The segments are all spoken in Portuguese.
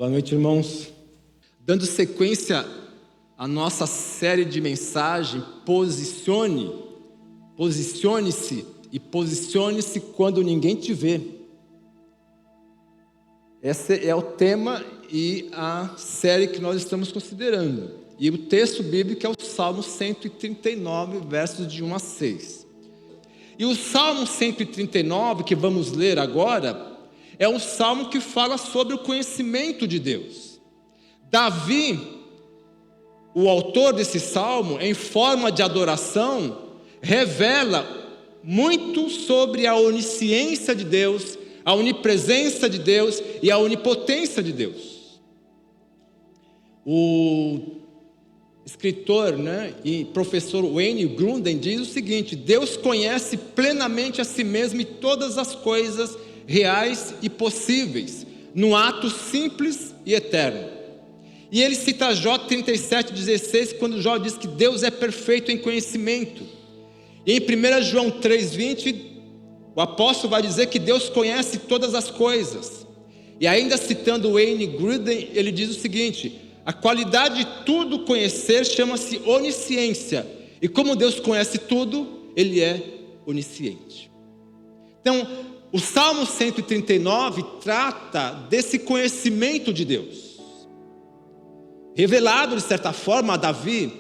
Boa noite, irmãos. Dando sequência à nossa série de mensagem, posicione-se e posicione-se quando ninguém te vê. Esse é o tema e a série que nós estamos considerando. E o texto bíblico é o Salmo 139, versos de 1 a 6. E o Salmo 139, que vamos ler agora, é um salmo que fala sobre o conhecimento de Deus. Davi, o autor desse salmo, em forma de adoração, revela muito sobre a onisciência de Deus, a onipresença de Deus e a onipotência de Deus. O escritor, e professor Wayne Grudem diz o seguinte: Deus conhece plenamente a si mesmo e todas as coisas reais e possíveis, num ato simples e eterno. E ele cita Jó 37,16, quando Jó diz que Deus é perfeito em conhecimento. E em 1 João 3,20, o apóstolo vai dizer que Deus conhece todas as coisas. E ainda citando Wayne Grudem, ele diz o seguinte: a qualidade de tudo conhecer chama-se onisciência. E como Deus conhece tudo, Ele é onisciente. Então, o Salmo 139 trata desse conhecimento de Deus, revelado de certa forma a Davi,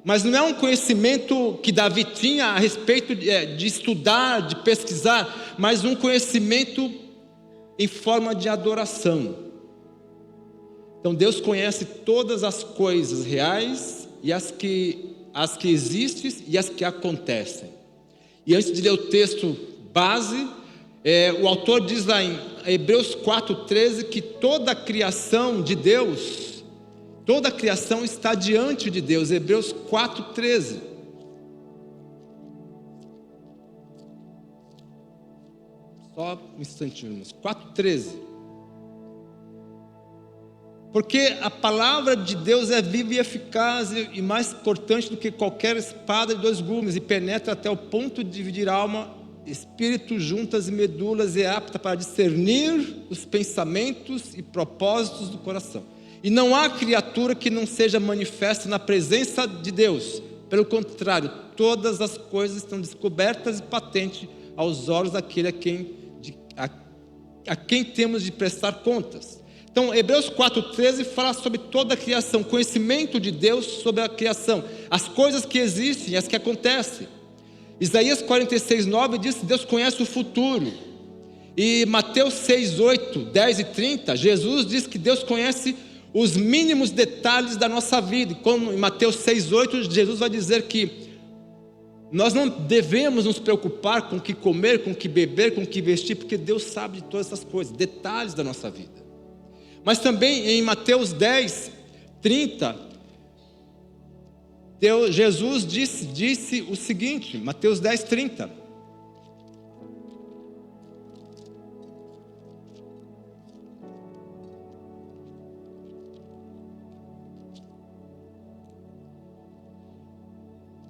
mas não é um conhecimento que Davi tinha a respeito de estudar, de pesquisar, mas um conhecimento em forma de adoração. Então Deus conhece todas as coisas reais e as que existem e as que acontecem. E antes de ler o texto base, o autor diz lá em Hebreus 4,13 que toda a criação de Deus, toda a criação está diante de Deus. Hebreus 4,13. Só um instantinho, irmãos. 4,13. Porque a palavra de Deus é viva e eficaz e mais cortante do que qualquer espada de dois gumes, e penetra até o ponto de dividir alma, espírito, juntas e medulas, e é apta para discernir os pensamentos e propósitos do coração. E não há criatura que não seja manifesta na presença de Deus. Pelo contrário, todas as coisas estão descobertas e patentes aos olhos daquele a quem temos de prestar contas. Então, Hebreus 4,13 fala sobre toda a criação, conhecimento de Deus sobre a criação, as coisas que existem, as que acontecem. Isaías 46,9 diz que Deus conhece o futuro. E Mateus 6,8, 10 e 30, Jesus diz que Deus conhece os mínimos detalhes da nossa vida. Como em Mateus 6,8, Jesus vai dizer que nós não devemos nos preocupar com o que comer, com o que beber, com o que vestir, porque Deus sabe de todas essas coisas, detalhes da nossa vida. Mas também em Mateus 10, 30, Jesus disse o seguinte, Mateus 10, 30.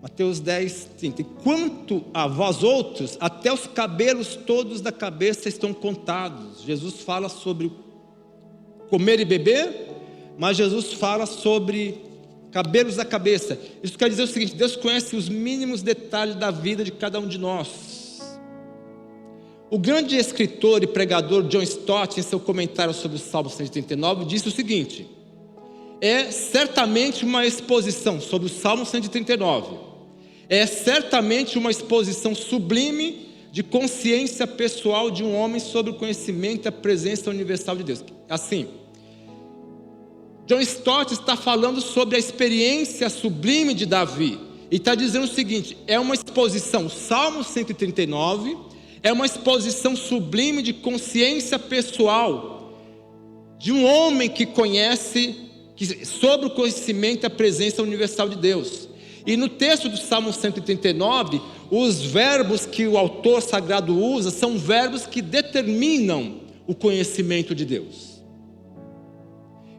Mateus 10, 30. E quanto a vós outros, até os cabelos todos da cabeça estão contados. Jesus fala sobre comer e beber, mas Jesus fala sobre cabelos da cabeça. Isso quer dizer o seguinte: Deus conhece os mínimos detalhes da vida de cada um de nós. O grande escritor e pregador John Stott, em seu comentário sobre o Salmo 139, disse o seguinte: é certamente uma exposição sobre o Salmo 139, é certamente uma exposição sublime de consciência pessoal de um homem sobre o conhecimento e a presença universal de Deus. Assim, John Stott está falando sobre a experiência sublime de Davi, e está dizendo o seguinte: é uma exposição, o Salmo 139 é uma exposição sublime de consciência pessoal de um homem que conhece sobre o conhecimento e a presença universal de Deus. E no texto do Salmo 139, os verbos que o autor sagrado usa são verbos que determinam o conhecimento de Deus.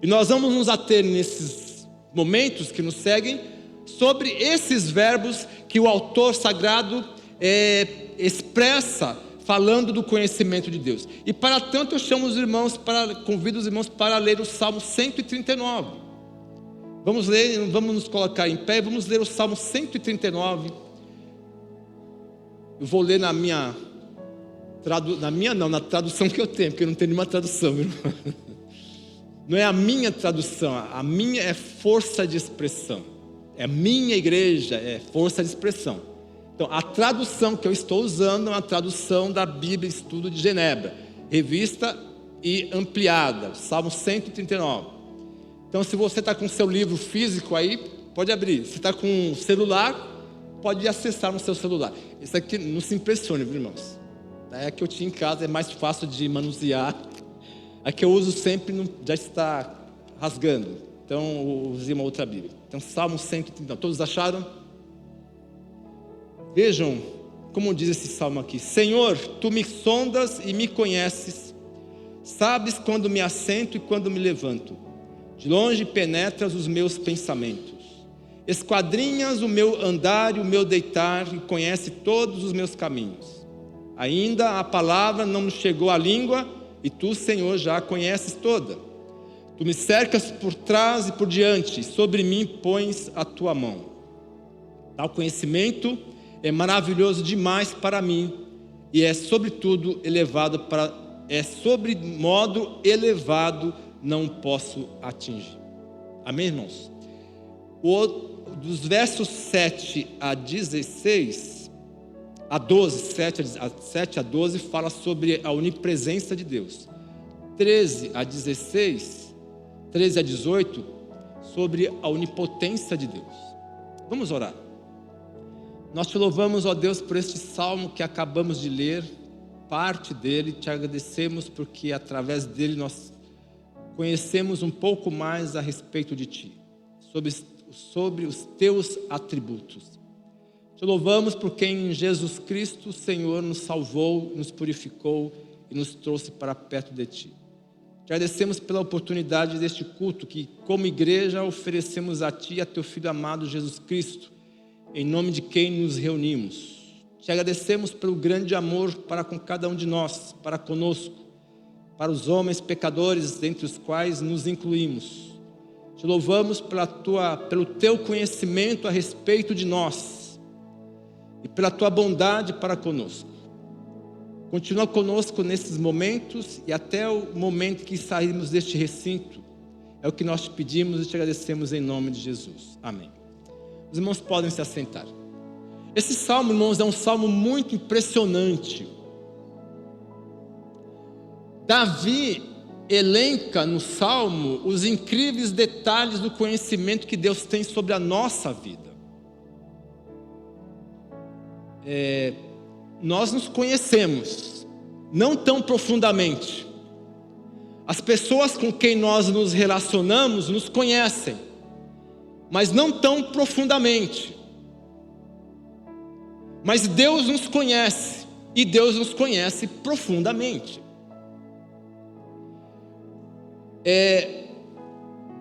E nós vamos nos ater nesses momentos que nos seguem sobre esses verbos que o autor sagrado expressa, falando do conhecimento de Deus. E para tanto eu convido os irmãos para ler o Salmo 139. Vamos ler, vamos nos colocar em pé, vamos ler o Salmo 139. Eu vou ler na tradução que eu tenho, porque eu não tenho nenhuma tradução, meu irmão. Não é a minha tradução, a minha é força de expressão. É a minha igreja, é força de expressão. Então, a tradução que eu estou usando é uma tradução da Bíblia Estudo de Genebra, revista e ampliada, Salmo 139. Então, se você está com o seu livro físico aí, pode abrir. Se está com o celular, pode acessar no seu celular. Isso aqui não se impressione, viu, irmãos? É que eu tinha em casa, é mais fácil de manusear. A que eu uso sempre já está rasgando. Então, eu usei uma outra Bíblia. Então, Salmo 139. Todos acharam? Vejam como diz esse salmo aqui: Senhor, tu me sondas e me conheces, sabes quando me assento e quando me levanto, de longe penetras os meus pensamentos, esquadrinhas o meu andar e o meu deitar, e conhece todos os meus caminhos. Ainda a palavra não me chegou à língua, e tu, Senhor, já a conheces toda. Tu me cercas por trás e por diante, e sobre mim pões a tua mão. Tal conhecimento é maravilhoso demais para mim, e é sobretudo sobre modo elevado, não posso atingir. Amém, irmãos? Dos versos 7 a 16, a 12, 7 a 12, fala sobre a onipresença de Deus. 13 a 16, 13 a 18, sobre a onipotência de Deus. Vamos orar. Nós te louvamos, ó Deus, por este salmo que acabamos de ler, parte dele. Te agradecemos porque através dele nós conhecemos um pouco mais a respeito de ti, sobre os teus atributos. Te louvamos porque em Jesus Cristo, o Senhor nos salvou, nos purificou e nos trouxe para perto de ti. Te agradecemos pela oportunidade deste culto que, como igreja, oferecemos a ti e a teu Filho amado Jesus Cristo, em nome de quem nos reunimos. Te agradecemos pelo grande amor para com cada um de nós, para conosco, para os homens pecadores, entre os quais nos incluímos. Te louvamos pelo teu conhecimento a respeito de nós e pela tua bondade para conosco. Continua conosco nesses momentos e até o momento que sairmos deste recinto. É o que nós te pedimos e te agradecemos em nome de Jesus. Amém. Os irmãos podem se assentar. Esse salmo, irmãos, é um salmo muito impressionante. Davi elenca no salmo os incríveis detalhes do conhecimento que Deus tem sobre a nossa vida. Nós nos conhecemos, não tão profundamente. As pessoas com quem nós nos relacionamos nos conhecem, mas não tão profundamente. Mas Deus nos conhece, e Deus nos conhece profundamente.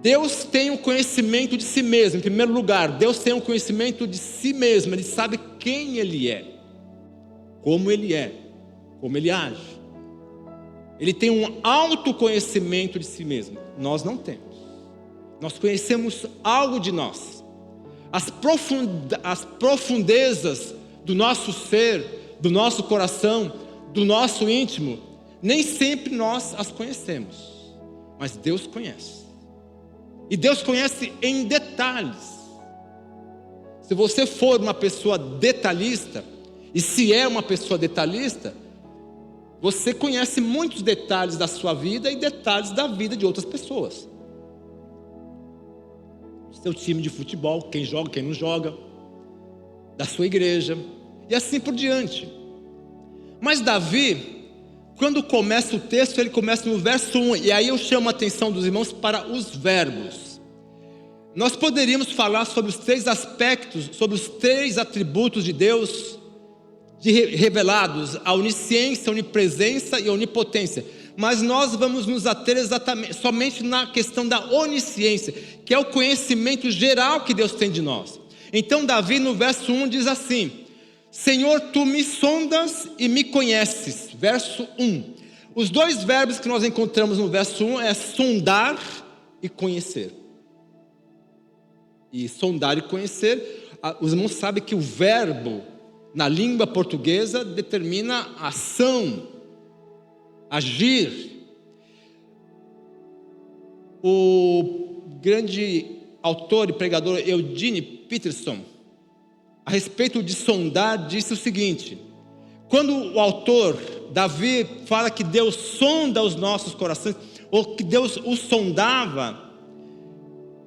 Deus tem o conhecimento de si mesmo. Em primeiro lugar, Deus tem o conhecimento de si mesmo. Ele sabe quem Ele é, como Ele age. Ele tem um autoconhecimento de si mesmo. Nós não temos. Nós conhecemos algo de nós. As profundezas do nosso ser, do nosso coração, do nosso íntimo, nem sempre nós as conhecemos, mas Deus conhece. E Deus conhece em detalhes. Se você for uma pessoa detalhista, e se é uma pessoa detalhista, você conhece muitos detalhes da sua vida e detalhes da vida de outras pessoas. Seu time de futebol, quem joga, quem não joga, da sua igreja, e assim por diante. Mas Davi, quando começa o texto, ele começa no verso 1, e aí eu chamo a atenção dos irmãos para os verbos. Nós poderíamos falar sobre os 3 aspectos, sobre os 3 atributos de Deus, revelados: a onisciência, a onipresença e a onipotência. Mas nós vamos nos ater somente na questão da onisciência, que é o conhecimento geral que Deus tem de nós. Então Davi no verso 1 diz assim: Senhor, tu me sondas e me conheces. Verso 1. Os dois verbos que nós encontramos no verso 1 é sondar e conhecer. E sondar e conhecer, os irmãos sabem que o verbo na língua portuguesa determina ação, agir. O grande autor e pregador Eugene Peterson, a respeito de sondar, disse o seguinte: quando o autor Davi fala que Deus sonda os nossos corações, ou que Deus os sondava,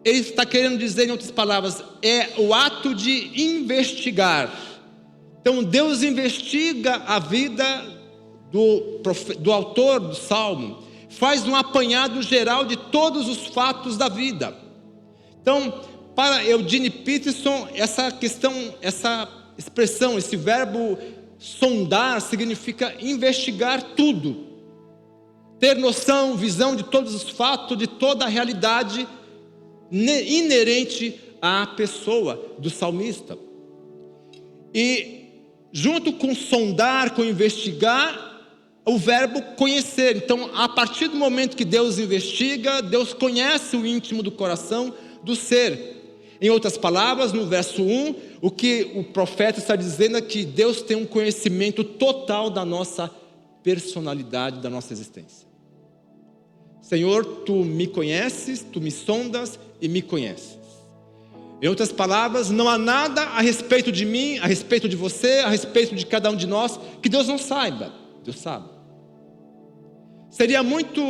ele está querendo dizer, em outras palavras, é o ato de investigar. Então Deus investiga a vida do autor do Salmo, faz um apanhado geral de todos os fatos da vida. Então, para Eugene Peterson, essa questão, essa expressão, esse verbo sondar significa investigar tudo, ter noção, visão de todos os fatos, de toda a realidade inerente à pessoa do salmista. E junto com sondar, com investigar, o verbo conhecer. Então, a partir do momento que Deus investiga, Deus conhece o íntimo do coração do ser. Em outras palavras, no verso 1, o que o profeta está dizendo é que Deus tem um conhecimento total da nossa personalidade, da nossa existência. Senhor, tu me conheces, tu me sondas e me conheces. Em outras palavras, não há nada a respeito de mim, a respeito de você, a respeito de cada um de nós, que Deus não saiba. Deus sabe. Seria muito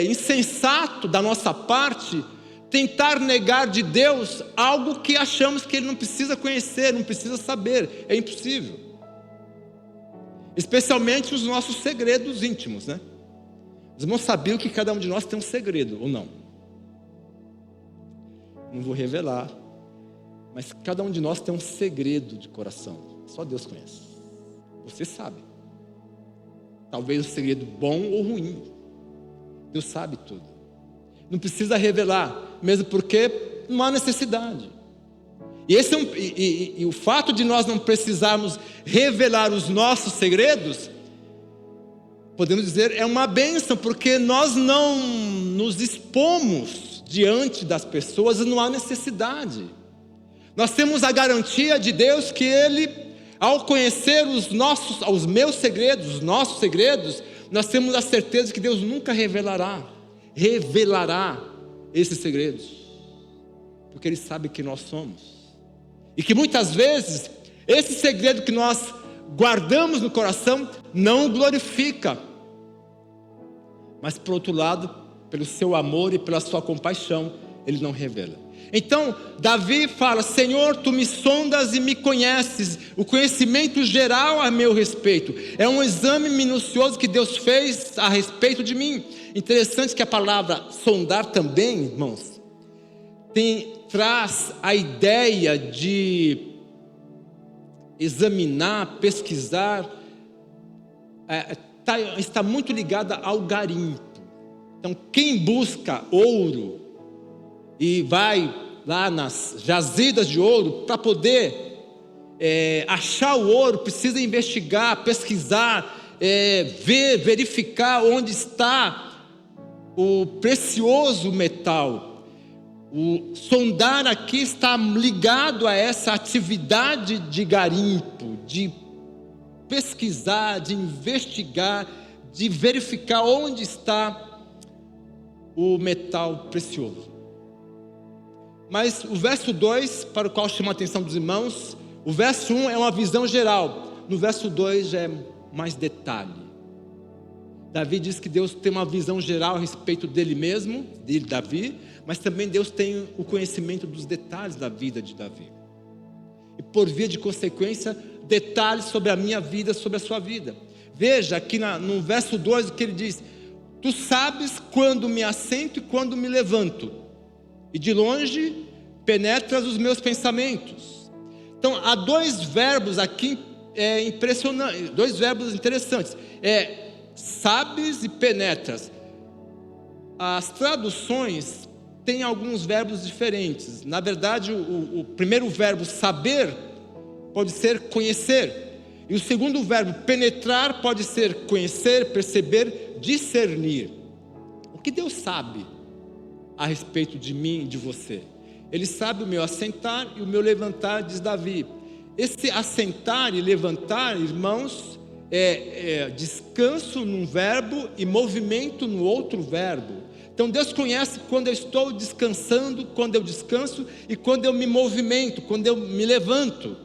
insensato da nossa parte tentar negar de Deus algo que achamos que Ele não precisa conhecer, não precisa saber. É impossível. Especialmente os nossos segredos íntimos, né? Os irmãos sabiam que cada um de nós tem um segredo, ou não? Não vou revelar, mas cada um de nós tem um segredo de coração. Só Deus conhece. Você sabe. Talvez um segredo bom ou ruim. Deus sabe tudo. Não precisa revelar, mesmo porque não há necessidade. E o fato de nós não precisarmos revelar os nossos segredos, podemos dizer, é uma bênção, porque nós não nos expomos diante das pessoas e não há necessidade. Nós temos a garantia de Deus que Ele, ao conhecer os meus segredos, os nossos segredos, nós temos a certeza que Deus nunca revelará esses segredos, porque Ele sabe que nós somos, e que muitas vezes esse segredo que nós guardamos no coração não o glorifica, mas por outro lado, pelo seu amor e pela sua compaixão, Ele não revela. Então Davi fala: Senhor, tu me sondas e me conheces. O conhecimento geral a meu respeito é um exame minucioso que Deus fez a respeito de mim. Interessante que a palavra sondar também, irmãos, traz a ideia de examinar, pesquisar, está muito ligada ao garimpo. Então, quem busca ouro e vai lá nas jazidas de ouro para poder achar o ouro, precisa investigar, pesquisar, verificar onde está o precioso metal. O sondar aqui está ligado a essa atividade de garimpo, de pesquisar, de investigar, de verificar onde está o metal precioso. Mas o verso 2, para o qual chama a atenção dos irmãos, o verso 1 é uma visão geral, no verso 2 já é mais detalhe. Davi diz que Deus tem uma visão geral a respeito dele mesmo, de Davi, mas também Deus tem o conhecimento dos detalhes da vida de Davi. E por via de consequência, detalhes sobre a minha vida, sobre a sua vida. Veja aqui no verso 2 o que ele diz: tu sabes quando me assento e quando me levanto, e de longe penetras os meus pensamentos. Então há dois verbos aqui impressionantes, dois verbos interessantes, sabes e penetras. As traduções têm alguns verbos diferentes. Na verdade, o primeiro verbo saber pode ser conhecer. E o segundo verbo, penetrar, pode ser conhecer, perceber, discernir. O que Deus sabe a respeito de mim e de você? Ele sabe o meu assentar e o meu levantar, diz Davi. Esse assentar e levantar, irmãos, é descanso num verbo e movimento no outro verbo. Então Deus conhece quando eu estou descansando, quando eu descanso e quando eu me movimento, quando eu me levanto.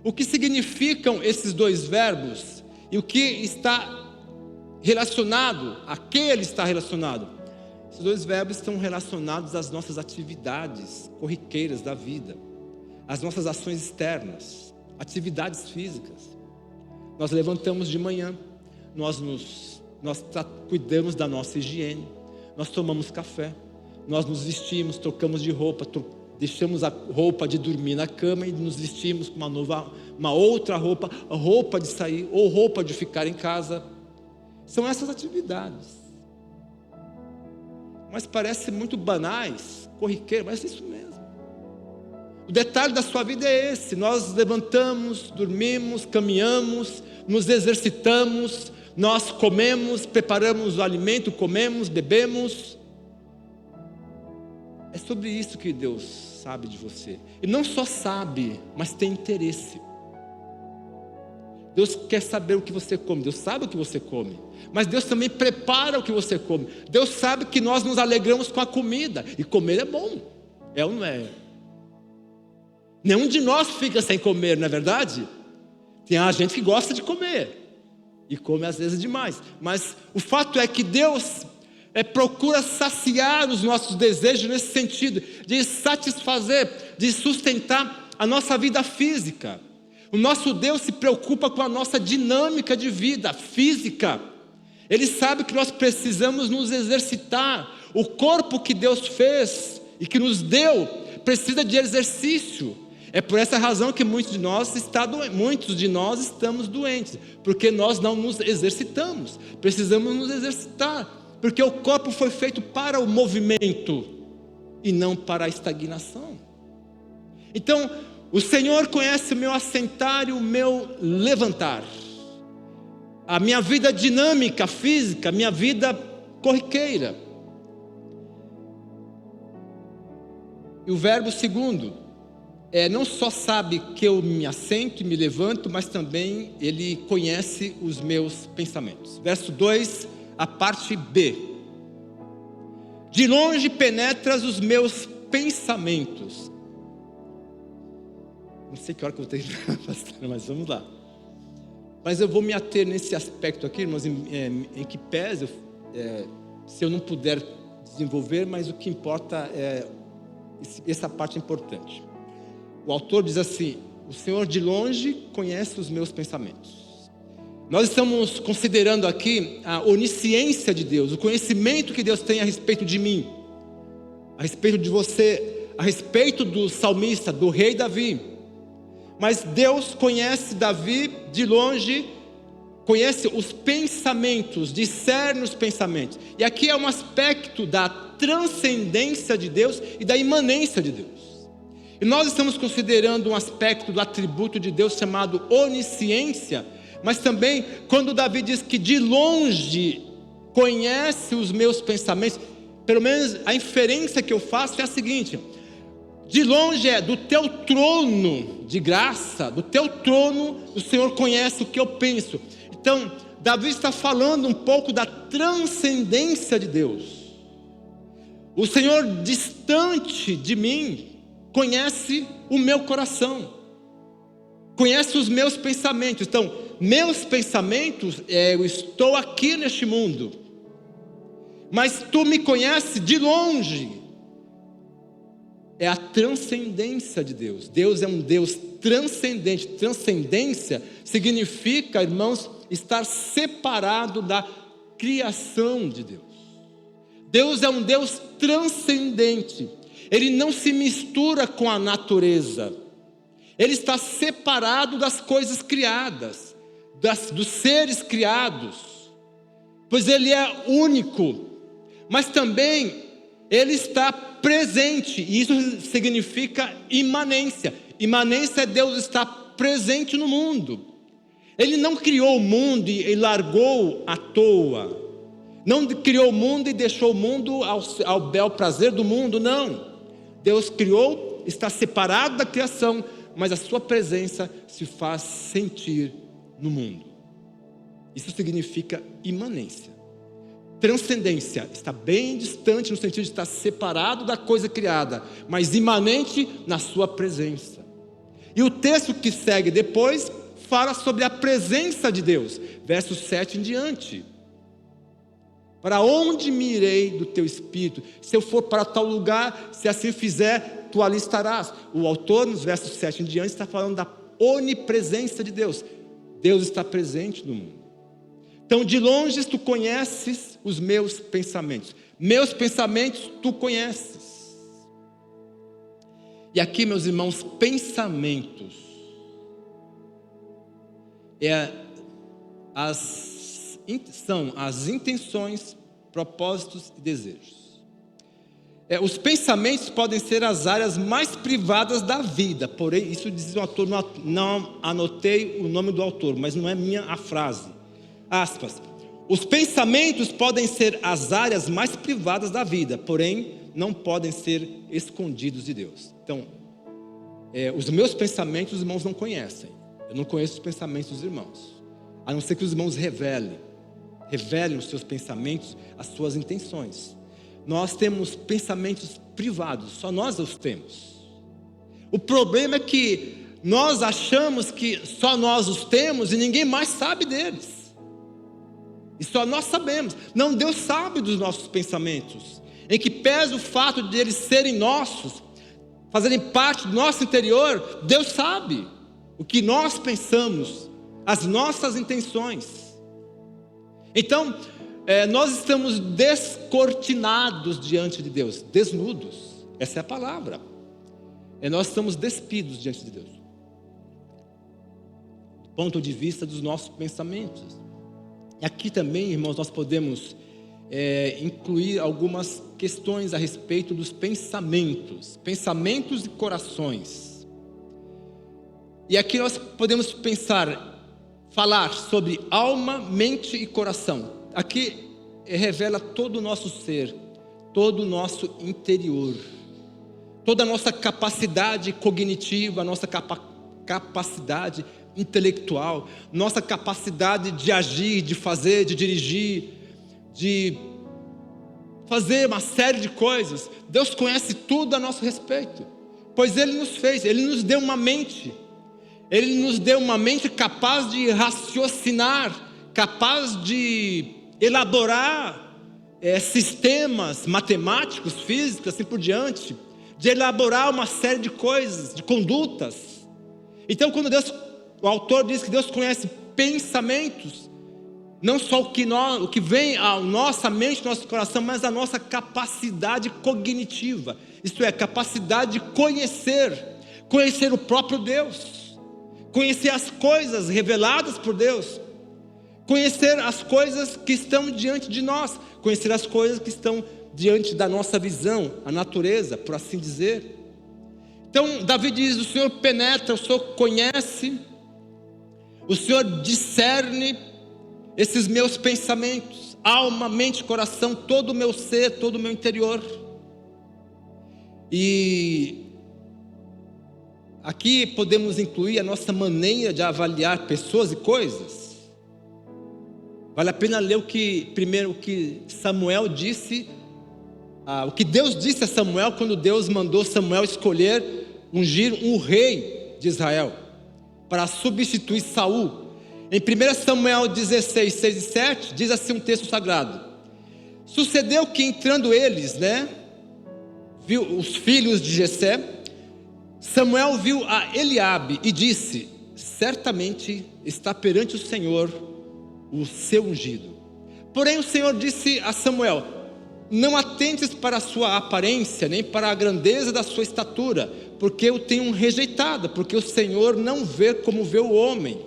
O que significam esses dois verbos e o que está relacionado, a que ele está relacionado? Esses dois verbos estão relacionados às nossas atividades corriqueiras da vida, às nossas ações externas, atividades físicas. Nós levantamos de manhã, nós cuidamos da nossa higiene, nós tomamos café, nós nos vestimos, trocamos de roupa, deixamos a roupa de dormir na cama e nos vestimos com uma outra roupa, a roupa de sair ou roupa de ficar em casa. São essas atividades. Mas parece muito banais, corriqueiro, mas é isso mesmo. O detalhe da sua vida é esse: nós levantamos, dormimos, caminhamos, nos exercitamos, nós comemos, preparamos o alimento, comemos, bebemos. É sobre isso que Deus sabe de você. E não só sabe, mas tem interesse. Deus quer saber o que você come. Deus sabe o que você come, mas Deus também prepara o que você come. Deus sabe que nós nos alegramos com a comida, e comer é bom, é ou não é? Nenhum de nós fica sem comer, não é verdade? Tem a gente que gosta de comer e come às vezes demais, mas o fato é que Deus procura saciar os nossos desejos nesse sentido, de satisfazer, de sustentar a nossa vida física. O nosso Deus se preocupa com a nossa dinâmica de vida física. Ele sabe que nós precisamos nos exercitar. O corpo que Deus fez e que nos deu precisa de exercício. É por essa razão que muitos de nós estamos doentes, porque nós não nos exercitamos. Precisamos nos exercitar, porque o corpo foi feito para o movimento e não para a estagnação. Então, o Senhor conhece o meu assentar e o meu levantar, a minha vida dinâmica, física, a minha vida corriqueira. E o verbo segundo, não só sabe que eu me assento e me levanto, mas também Ele conhece os meus pensamentos. Verso 2, a parte B. De longe penetras os meus pensamentos. Não sei que hora que eu vou ter que mas vamos lá. Mas eu vou me ater nesse aspecto aqui, irmãos, em que pese, se eu não puder desenvolver, mas o que importa é essa parte importante. O autor diz assim: o Senhor de longe conhece os meus pensamentos. Nós estamos considerando aqui a onisciência de Deus, o conhecimento que Deus tem a respeito de mim, a respeito de você, a respeito do salmista, do rei Davi. Mas Deus conhece Davi de longe, conhece os pensamentos, discerne os pensamentos. E aqui é um aspecto da transcendência de Deus e da imanência de Deus. E nós estamos considerando um aspecto do atributo de Deus chamado onisciência, mas também quando Davi diz que de longe conhece os meus pensamentos, pelo menos a inferência que eu faço é a seguinte: de longe do teu trono de graça, do teu trono, o Senhor conhece o que eu penso. Então, Davi está falando um pouco da transcendência de Deus. O Senhor, distante de mim, conhece o meu coração, conhece os meus pensamentos. Então, meus pensamentos, eu estou aqui neste mundo, mas tu me conheces de longe. É a transcendência de Deus. Deus é um Deus transcendente. Transcendência significa, irmãos, estar separado da criação de Deus. Deus é um Deus transcendente. Ele não se mistura com a natureza. Ele está separado das coisas criadas, dos seres criados, pois Ele é único. Mas também Ele está presente, e isso significa imanência. Imanência é Deus estar presente no mundo. Ele não criou o mundo e largou à toa. Não criou o mundo e deixou o mundo ao bel prazer do mundo, não. Deus criou, está separado da criação, mas a sua presença se faz sentir no mundo. Isso significa imanência. Transcendência, está bem distante no sentido de estar separado da coisa criada, mas imanente na sua presença. E o texto que segue depois fala sobre a presença de Deus, verso 7 em diante. Para onde me irei do teu espírito? Se eu for para tal lugar, se assim fizer, tu ali estarás. O autor, nos versos 7 em diante, está falando da onipresença de Deus. Deus está presente no mundo. Então, de longe tu conheces os meus pensamentos. Meus pensamentos tu conheces. E aqui, meus irmãos, pensamentos são as intenções, propósitos e desejos. Os pensamentos podem ser as áreas mais privadas da vida. Porém, isso diz o autor, não anotei o nome do autor, mas não é minha a frase. Aspas. Os pensamentos podem ser as áreas mais privadas da vida, porém, não podem ser escondidos de Deus. Então, os meus pensamentos os irmãos não conhecem. Eu não conheço os pensamentos dos irmãos. A não ser que os irmãos revelem os seus pensamentos, as suas intenções. Nós temos pensamentos privados, só nós os temos. O problema é que nós achamos que só nós os temos e ninguém mais sabe deles. E só nós sabemos. Não, Deus sabe dos nossos pensamentos. Em que pesa o fato de eles serem nossos, fazerem parte do nosso interior. Deus sabe o que nós pensamos, as nossas intenções. Então, nós estamos descortinados diante de Deus, desnudos. Essa é a palavra. Nós estamos despidos diante de Deus, do ponto de vista dos nossos pensamentos. E aqui também, irmãos, nós podemos incluir algumas questões a respeito dos pensamentos e corações. E aqui nós podemos falar sobre alma, mente e coração. Aqui revela todo o nosso ser, todo o nosso interior, toda a nossa capacidade cognitiva, a nossa capacidade intelectual, nossa capacidade de agir, de fazer, de dirigir, de fazer uma série de coisas. Deus conhece tudo a nosso respeito, pois Ele nos fez, Ele nos deu uma mente. Ele nos deu uma mente capaz de raciocinar, capaz de elaborar sistemas matemáticos, físicos, assim por diante, de elaborar uma série de coisas, de condutas. Então, quando o autor diz que Deus conhece pensamentos, não só o que vem à nossa mente, nosso coração, mas a nossa capacidade cognitiva, isto é, capacidade de conhecer o próprio Deus, conhecer as coisas reveladas por Deus, conhecer as coisas que estão diante de nós, conhecer as coisas que estão diante da nossa visão, a natureza, por assim dizer. Então, Davi diz: o Senhor penetra, o Senhor conhece, o Senhor discerne esses meus pensamentos, alma, mente, coração, todo o meu ser, todo o meu interior. E aqui podemos incluir a nossa maneira de avaliar pessoas e coisas. Vale a pena ler o que Samuel disse, o que Deus disse a Samuel quando Deus mandou Samuel ungir um rei de Israel para substituir Saul. Em 1 Samuel 16, 6 e 7, diz assim um texto sagrado: sucedeu que entrando eles, viu os filhos de Jessé, Samuel viu a Eliabe e disse: certamente está perante o Senhor o seu ungido. Porém o Senhor disse a Samuel: não atentes para a sua aparência, nem para a grandeza da sua estatura, porque eu tenho rejeitado, porque o Senhor não vê como vê o homem,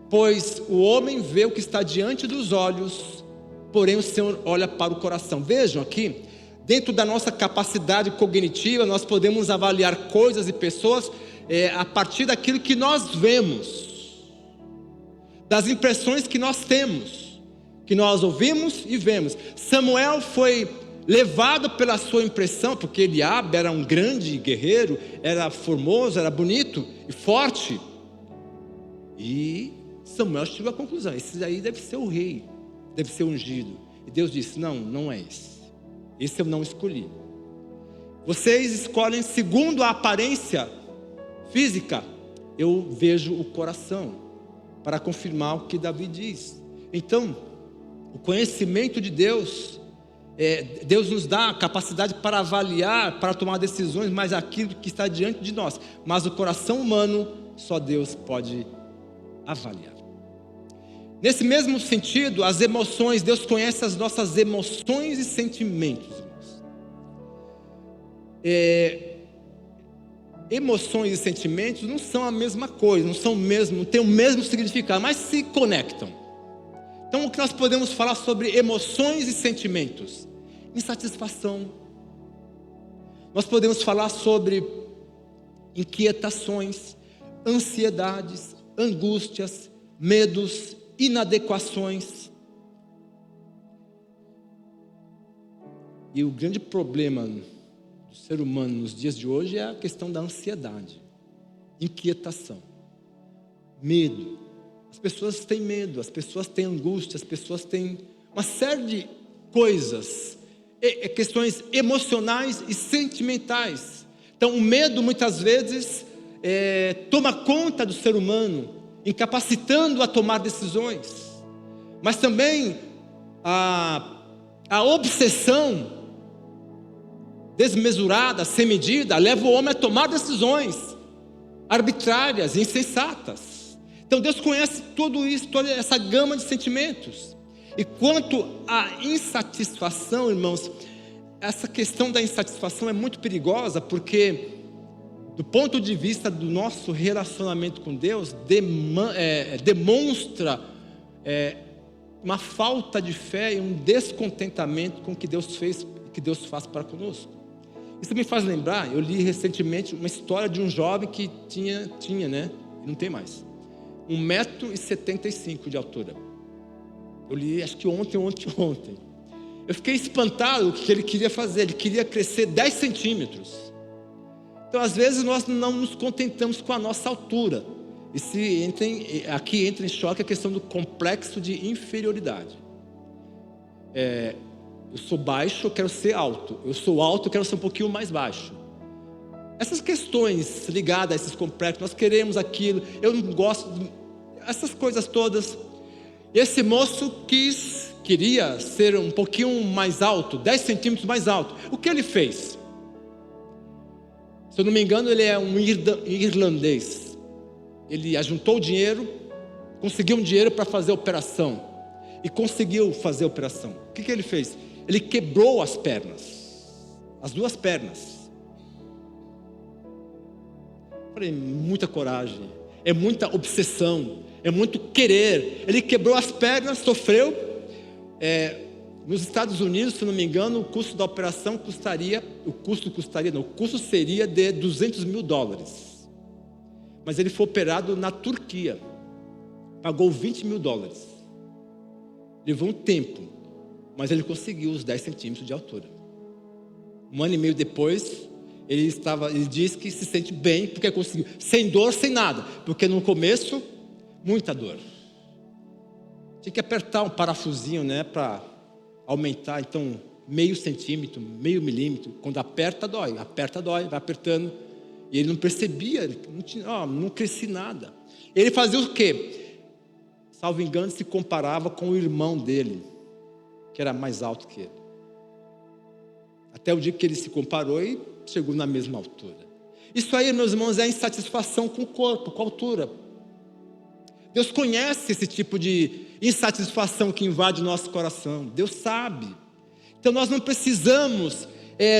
pois o homem vê o que está diante dos olhos, porém o Senhor olha para o coração. Vejam aqui, dentro da nossa capacidade cognitiva, nós podemos avaliar coisas e pessoas a partir daquilo que nós vemos, das impressões que nós temos, que nós ouvimos e vemos. Samuel foi levado pela sua impressão, porque Eliabe era um grande guerreiro, era formoso, era bonito e forte. E Samuel chegou à conclusão: esse aí deve ser o rei, deve ser ungido. E Deus disse: não, não é esse. Esse eu não escolhi. Vocês escolhem segundo a aparência física. Eu vejo o coração, para confirmar o que Davi diz. Então, o conhecimento de Deus, Deus nos dá a capacidade para avaliar, para tomar decisões, mas aquilo que está diante de nós. Mas o coração humano, só Deus pode avaliar. Nesse mesmo sentido, as emoções, Deus conhece as nossas emoções e sentimentos, irmãos. Emoções e sentimentos não são a mesma coisa, não têm o mesmo significado, mas se conectam. Então, o que nós podemos falar sobre emoções e sentimentos? Insatisfação. Nós podemos falar sobre inquietações, ansiedades, angústias, medos, inadequações. E o grande problema do ser humano nos dias de hoje é a questão da ansiedade, inquietação, medo. As pessoas têm medo, as pessoas têm angústia, as pessoas têm uma série de coisas, questões emocionais e sentimentais. Então o medo muitas vezes toma conta do ser humano, incapacitando-o a tomar decisões. Mas também a obsessão desmesurada, sem medida, leva o homem a tomar decisões arbitrárias, insensatas. Então Deus conhece tudo isso, toda essa gama de sentimentos. E quanto à insatisfação, irmãos, essa questão da insatisfação é muito perigosa, porque do ponto de vista do nosso relacionamento com Deus, demonstra uma falta de fé e um descontentamento com o que Deus fez e que Deus faz para conosco. Isso me faz lembrar, eu li recentemente uma história de um jovem que tinha, né? Não tem mais, 1,75 m de altura. Eu li, acho que ontem. Eu fiquei espantado com o que ele queria fazer. Ele queria crescer 10 centímetros. Então, às vezes, nós não nos contentamos com a nossa altura. Aqui entra em choque a questão do complexo de inferioridade. Eu sou baixo, eu quero ser alto. Eu sou alto, eu quero ser um pouquinho mais baixo. Essas questões ligadas a esses complexos, nós queremos aquilo, eu não gosto, essas coisas todas. E esse moço queria ser um pouquinho mais alto, 10 centímetros mais alto. O que ele fez? Se eu não me engano, ele é um irlandês. Ele ajuntou dinheiro, conseguiu um dinheiro para fazer a operação. E conseguiu fazer a operação. O que ele fez? Ele quebrou as pernas, as duas pernas. Falei, muita coragem, é muita obsessão, é muito querer. Ele quebrou as pernas, sofreu. Nos Estados Unidos, se não me engano, o custo da operação o custo seria de $200 mil. Mas ele foi operado na Turquia, pagou $20 mil. Levou um tempo, mas ele conseguiu os 10 centímetros de altura. 1 ano e meio depois, ele diz que se sente bem, porque conseguiu, sem dor, sem nada, porque no começo, muita dor. Tinha que apertar um parafusinho, né, para aumentar, então, meio centímetro, meio milímetro. Quando aperta, dói, vai apertando. E ele não percebia, não crescia nada. Ele fazia o quê? Salvo engano, se comparava com o irmão dele, que era mais alto que ele. Até o dia que ele se comparou e chegou na mesma altura. Isso aí, meus irmãos, é insatisfação com o corpo, com a altura. Deus conhece esse tipo de insatisfação que invade o nosso coração. Deus sabe. Então nós não precisamos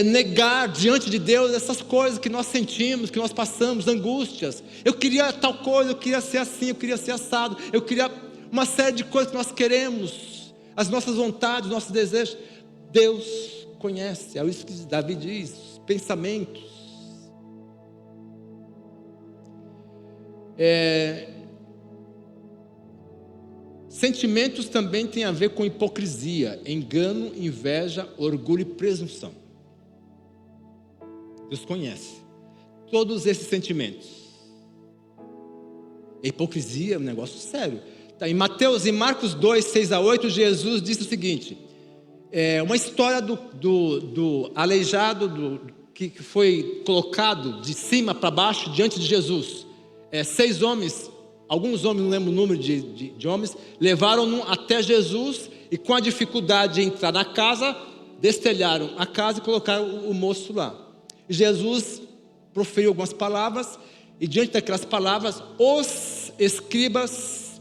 negar diante de Deus essas coisas que nós sentimos, que nós passamos, angústias. Eu queria tal coisa, eu queria ser assim, eu queria ser assado, eu queria uma série de coisas que nós queremos, as nossas vontades, nossos desejos. Deus conhece, é isso que Davi diz, os pensamentos. Sentimentos também têm a ver com hipocrisia, engano, inveja, orgulho e presunção. Deus conhece todos esses sentimentos. A hipocrisia é um negócio sério. Tá, em Marcos 2, 6-8, Jesus disse o seguinte: uma história do aleijado que foi colocado de cima para baixo diante de Jesus. 6 homens, alguns homens, não lembro o número de homens, levaram-no até Jesus e, com a dificuldade de entrar na casa, destelharam a casa e colocaram o moço lá. Jesus proferiu algumas palavras e, diante daquelas palavras, os escribas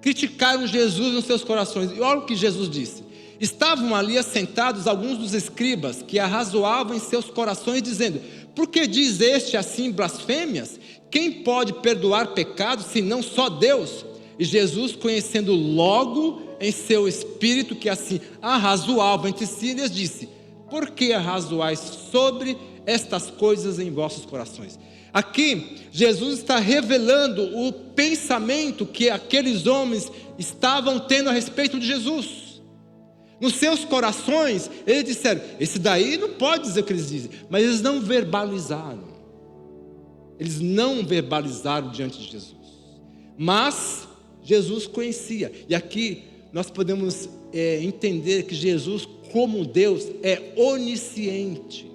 criticaram Jesus nos seus corações. E olha o que Jesus disse: estavam ali assentados alguns dos escribas que arrazoavam em seus corações, dizendo: por que diz este assim blasfêmias? Quem pode perdoar pecados, senão só Deus? E Jesus, conhecendo logo em seu espírito que assim arrazoavam entre si, lhes disse: por que arrazoais sobre estas coisas em vossos corações? Aqui, Jesus está revelando o pensamento que aqueles homens estavam tendo a respeito de Jesus. Nos seus corações, eles disseram: esse daí não pode dizer o que eles dizem, mas eles não verbalizaram. Eles não verbalizaram diante de Jesus. Mas Jesus conhecia. E aqui nós podemos entender que Jesus, como Deus, é onisciente.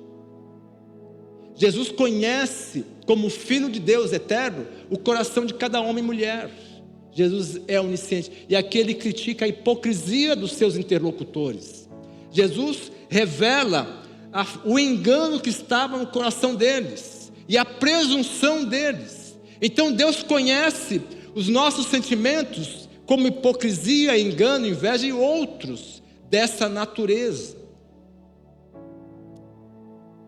Jesus conhece, como Filho de Deus eterno, o coração de cada homem e mulher. Jesus é onisciente. E aqui ele critica a hipocrisia dos seus interlocutores. Jesus revela o engano que estava no coração deles e a presunção deles. Então Deus conhece os nossos sentimentos, como hipocrisia, engano, inveja e outros dessa natureza.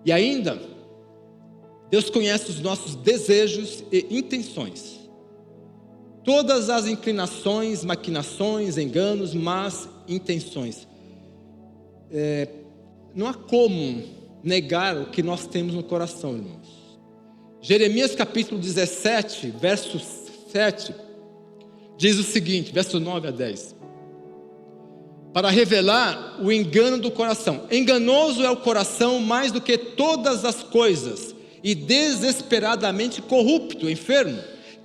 E ainda, Deus conhece os nossos desejos e intenções. Todas as inclinações, maquinações, enganos, más intenções. Não há como negar o que nós temos no coração, irmãos. Jeremias capítulo 17, verso 7, diz o seguinte, verso 9-10. Para revelar o engano do coração. Enganoso é o coração mais do que todas as coisas, e desesperadamente corrupto, enfermo.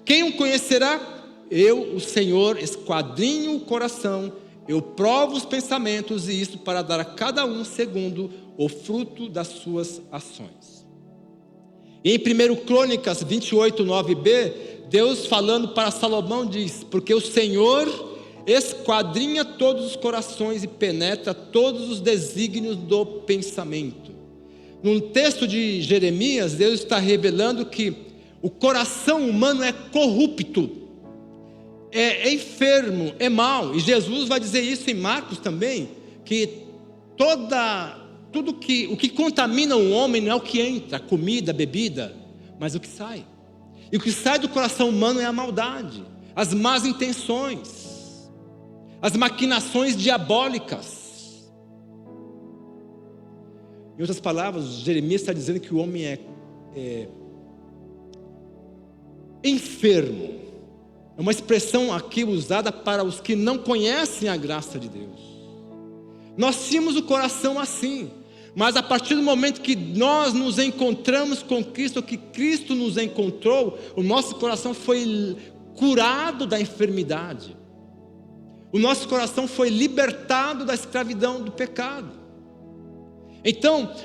Quem o conhecerá? Eu, o Senhor, esquadrinho o coração, eu provo os pensamentos, e isso para dar a cada um segundo o fruto das suas ações. E em 1 Crônicas 28, 9b, Deus falando para Salomão diz: porque o Senhor esquadrinha todos os corações e penetra todos os desígnios do pensamento. No texto de Jeremias, Deus está revelando que o coração humano é corrupto, é enfermo, é mau. E Jesus vai dizer isso em Marcos também, que o que contamina um homem não é o que entra, a comida, a bebida, mas o que sai. E o que sai do coração humano é a maldade, as más intenções, as maquinações diabólicas. Em outras palavras, Jeremias está dizendo que o homem é enfermo. É uma expressão aqui usada para os que não conhecem a graça de Deus. Nós tínhamos o coração assim, mas a partir do momento que nós nos encontramos com Cristo, que Cristo nos encontrou, o nosso coração foi curado da enfermidade. O nosso coração foi libertado da escravidão do pecado. Então,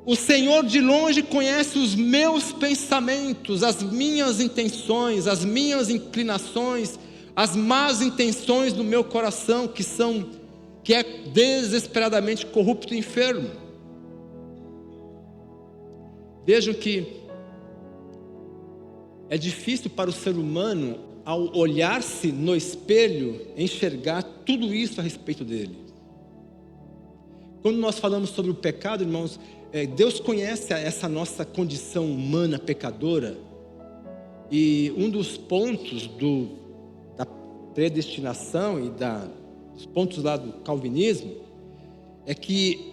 o Senhor de longe conhece os meus pensamentos, as minhas intenções, as minhas inclinações, as más intenções do meu coração, que é desesperadamente corrupto e enfermo. Vejam que é difícil para o ser humano, ao olhar-se no espelho, enxergar tudo isso a respeito dele. Quando nós falamos sobre o pecado, irmãos, Deus conhece essa nossa condição humana pecadora, e um dos pontos da predestinação e dos pontos lá do calvinismo é que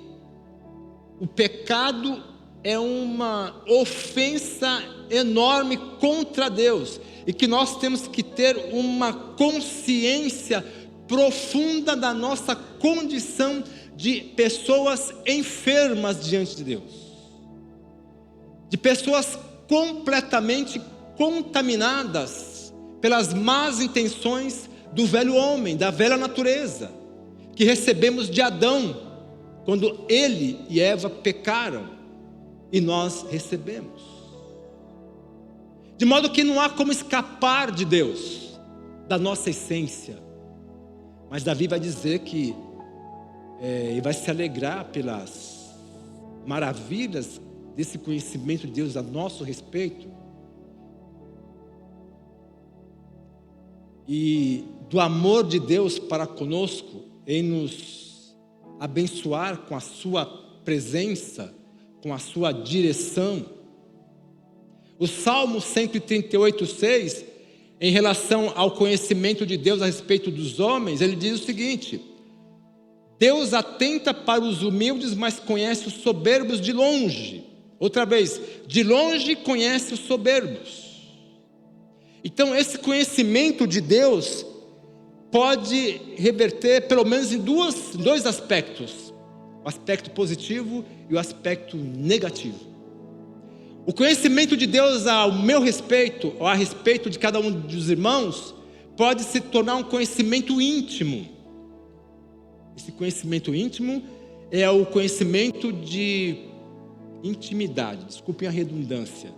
o pecado é uma ofensa enorme contra Deus, e que nós temos que ter uma consciência profunda da nossa condição de pessoas enfermas diante de Deus, de pessoas completamente contaminadas pelas más intenções do velho homem, da velha natureza, que recebemos de Adão, quando ele e Eva pecaram, e nós recebemos. De modo que não há como escapar de Deus, da nossa essência. Mas Davi vai dizer que ele vai se alegrar pelas maravilhas desse conhecimento de Deus a nosso respeito, e do amor de Deus para conosco, em nos abençoar com a sua presença, com a sua direção. O Salmo 138:6, em relação ao conhecimento de Deus a respeito dos homens, ele diz o seguinte: Deus atenta para os humildes, mas conhece os soberbos de longe. Outra vez, de longe conhece os soberbos. Então esse conhecimento de Deus pode reverter pelo menos em dois aspectos: o aspecto positivo e o aspecto negativo. O conhecimento de Deus ao meu respeito, ou a respeito de cada um dos irmãos, pode se tornar um conhecimento íntimo. Esse conhecimento íntimo é o conhecimento de intimidade, desculpem a redundância,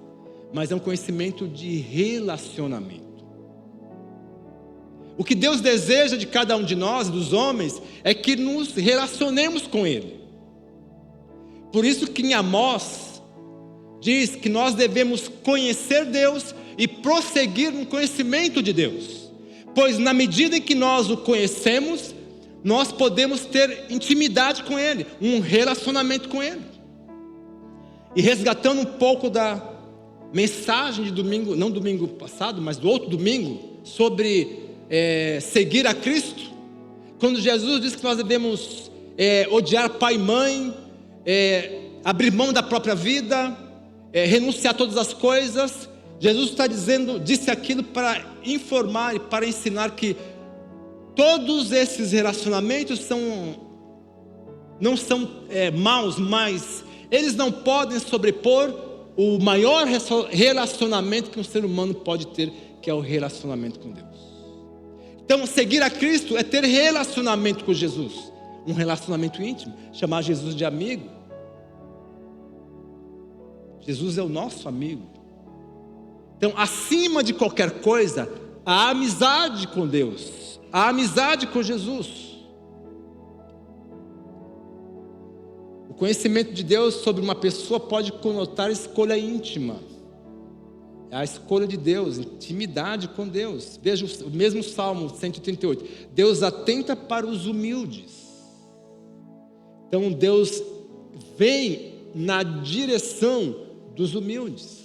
mas é um conhecimento de relacionamento. O que Deus deseja de cada um de nós, dos homens, é que nos relacionemos com Ele. Por isso que em Amós diz que nós devemos conhecer Deus e prosseguir no conhecimento de Deus, pois na medida em que nós o conhecemos, nós podemos ter intimidade com Ele, um relacionamento com Ele. E resgatando um pouco da mensagem de domingo, não domingo passado, mas do outro domingo, sobre seguir a Cristo, quando Jesus diz que nós devemos odiar pai e mãe, abrir mão da própria vida, renunciar a todas as coisas, Jesus está disse aquilo para informar e para ensinar que todos esses relacionamentos não são maus, mas eles não podem sobrepor o maior relacionamento que um ser humano pode ter, que é o relacionamento com Deus. Então seguir a Cristo é ter relacionamento com Jesus, um relacionamento íntimo, chamar Jesus de amigo. Jesus é o nosso amigo. Então, acima de qualquer coisa, a amizade com Deus, a amizade com Jesus. O conhecimento de Deus sobre uma pessoa pode conotar escolha íntima. É a escolha de Deus, intimidade com Deus. Veja o mesmo Salmo 138. Deus atenta para os humildes. Então Deus vem na direção dos humildes.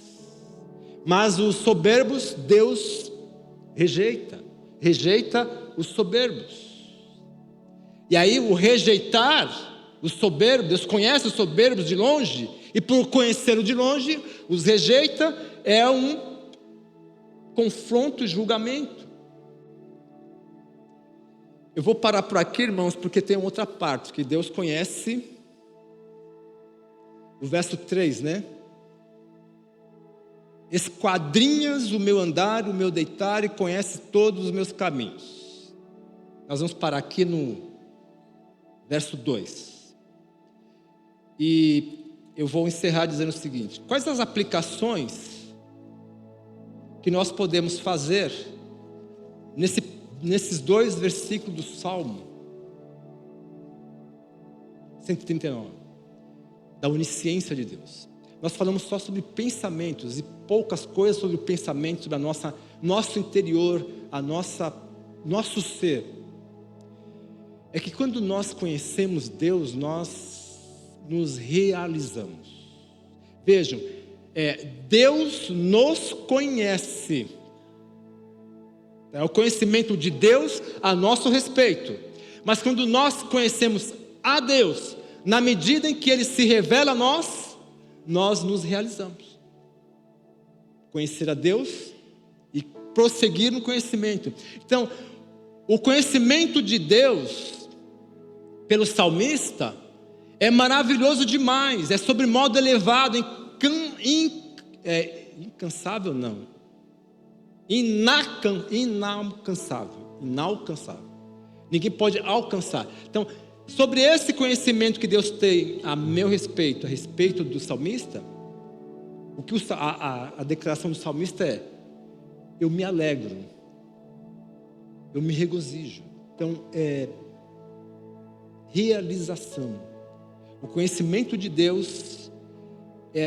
Mas os soberbos Deus rejeita os soberbos. E aí o rejeitar os soberbos, Deus conhece os soberbos de longe, e por conhecer o de longe, os rejeita, é um confronto e julgamento. Eu vou parar por aqui, irmãos, porque tem outra parte, que Deus conhece, o verso 3, né? Esquadrinhas o meu andar, o meu deitar, e conhece todos os meus caminhos. Nós vamos parar aqui no verso 2. E eu vou encerrar dizendo o seguinte: quais as aplicações que nós podemos fazer nesses dois versículos do Salmo 139, da onisciência de Deus? Nós falamos só sobre pensamentos, e poucas coisas sobre o pensamento, sobre nosso interior, nosso ser. É que quando nós conhecemos Deus, nós nos realizamos. Vejam, Deus nos conhece. É o conhecimento de Deus a nosso respeito. Mas quando nós conhecemos a Deus, na medida em que Ele se revela a nós nos realizamos. conhecer a Deus e prosseguir no conhecimento. Então, o conhecimento de Deus, pelo salmista, é maravilhoso demais, é sobre modo elevado, incansável não, inalcançável. Ninguém pode alcançar. Então, sobre esse conhecimento que Deus tem a meu respeito, a respeito do salmista, o que a declaração do salmista é: eu me alegro, eu me regozijo. Então, é realização. O conhecimento de Deus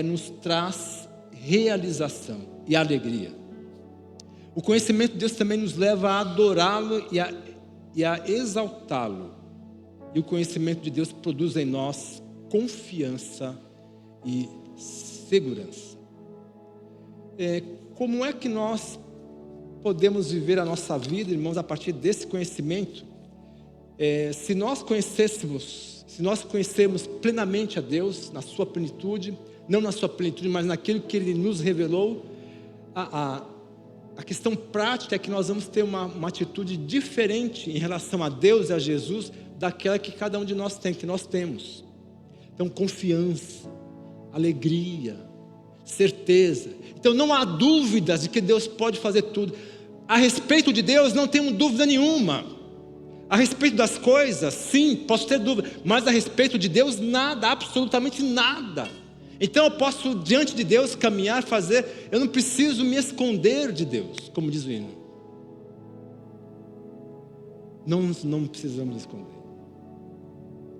nos traz realização e alegria. O conhecimento de Deus também nos leva a adorá-lo e a exaltá-lo. E o conhecimento de Deus produz em nós confiança e segurança. Como é que nós podemos viver a nossa vida, irmãos, a partir desse conhecimento? Se nós conhecermos plenamente a Deus, na sua plenitude, não na sua plenitude, mas naquilo que Ele nos revelou, a questão prática é que nós vamos ter uma atitude diferente em relação a Deus e a Jesus, daquela que cada um de nós tem, que nós temos. Então, confiança, alegria, certeza. Então, não há dúvidas de que Deus pode fazer tudo. A respeito de Deus, não tenho dúvida nenhuma. A respeito das coisas, sim, posso ter dúvida, mas a respeito de Deus, nada, absolutamente nada. Então eu posso, diante de Deus, caminhar, fazer, eu não preciso me esconder de Deus, como diz o hino. Não precisamos esconder.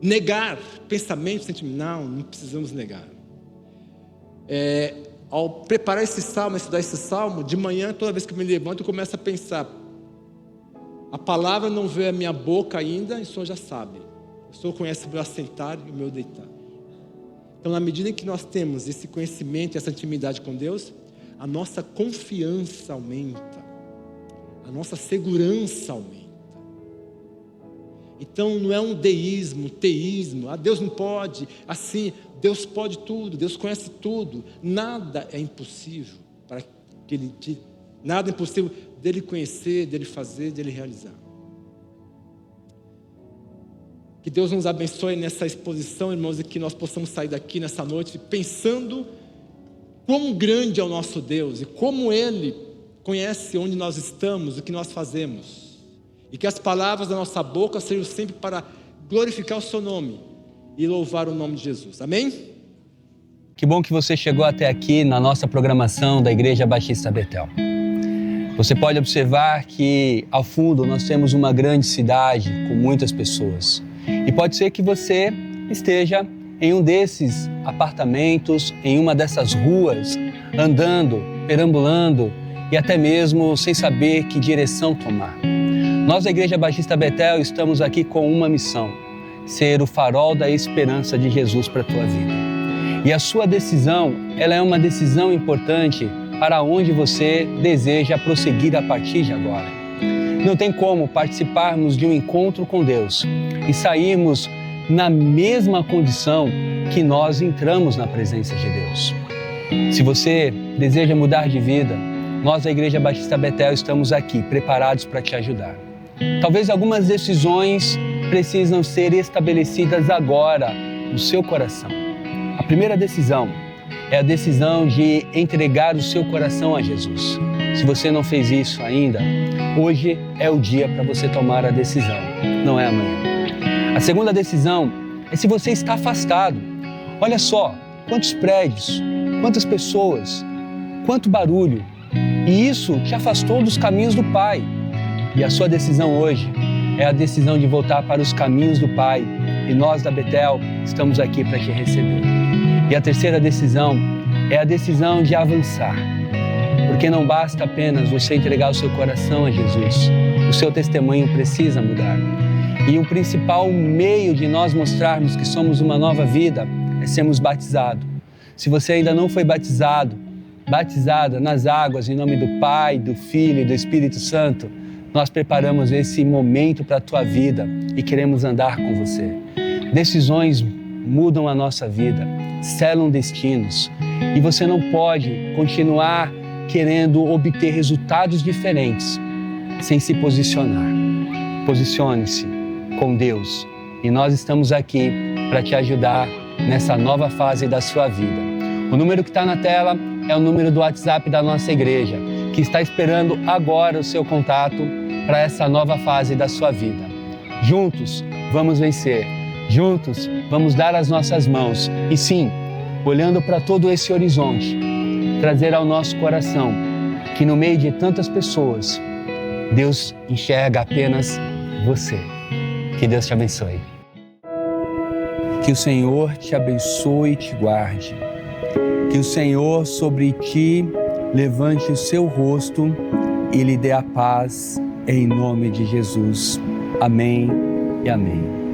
Negar pensamento, sentimento, não precisamos negar. Ao preparar esse salmo, estudar esse salmo, de manhã, toda vez que eu me levanto, eu começo a pensar: a palavra não veio à minha boca ainda, e o Senhor já sabe. O Senhor conhece o meu assentar e o meu deitar. Então, na medida em que nós temos esse conhecimento e essa intimidade com Deus, a nossa confiança aumenta, a nossa segurança aumenta. Então, não é um teísmo, Deus não pode, assim, Deus pode tudo, Deus conhece tudo, nada é impossível nada é impossível dele conhecer, dele fazer, dele realizar. Que Deus nos abençoe nessa exposição, irmãos, e que nós possamos sair daqui nessa noite pensando quão grande é o nosso Deus e como Ele conhece onde nós estamos, o que nós fazemos. E que as palavras da nossa boca sejam sempre para glorificar o seu nome e louvar o nome de Jesus. Amém? Que bom que você chegou até aqui na nossa programação da Igreja Batista Betel. Você pode observar que ao fundo nós temos uma grande cidade com muitas pessoas. E pode ser que você esteja em um desses apartamentos, em uma dessas ruas, andando, perambulando e até mesmo sem saber que direção tomar. Nós da Igreja Batista Betel estamos aqui com uma missão: ser o farol da esperança de Jesus para a tua vida. E a sua decisão, ela é uma decisão importante para onde você deseja prosseguir a partir de agora. Não tem como participarmos de um encontro com Deus e sairmos na mesma condição que nós entramos na presença de Deus. Se você deseja mudar de vida, nós da Igreja Batista Betel estamos aqui, preparados para te ajudar. Talvez algumas decisões precisam ser estabelecidas agora no seu coração. A primeira decisão é a decisão de entregar o seu coração a Jesus. Se você não fez isso ainda, hoje é o dia para você tomar a decisão, não é amanhã. A segunda decisão é se você está afastado. Olha só, quantos prédios, quantas pessoas, quanto barulho. E isso te afastou dos caminhos do Pai. E a sua decisão hoje é a decisão de voltar para os caminhos do Pai. E nós da Betel estamos aqui para te receber. E a terceira decisão é a decisão de avançar. Porque não basta apenas você entregar o seu coração a Jesus. O seu testemunho precisa mudar. E o principal meio de nós mostrarmos que somos uma nova vida é sermos batizados. Se você ainda não foi batizado, batizada nas águas em nome do Pai, do Filho e do Espírito Santo, nós preparamos esse momento para a tua vida e queremos andar com você. Decisões mudam a nossa vida, selam destinos. E você não pode continuar querendo obter resultados diferentes sem se posicionar. Posicione-se com Deus e nós estamos aqui para te ajudar nessa nova fase da sua vida. O número que está na tela é o número do WhatsApp da nossa igreja, que está esperando agora o seu contato para essa nova fase da sua vida. Juntos vamos vencer, juntos vamos dar as nossas mãos e sim, olhando para todo esse horizonte, trazer ao nosso coração que no meio de tantas pessoas, Deus enxerga apenas você. Que Deus te abençoe. Que o Senhor te abençoe e te guarde. Que o Senhor sobre ti levante o seu rosto e lhe dê a paz em nome de Jesus. Amém e amém.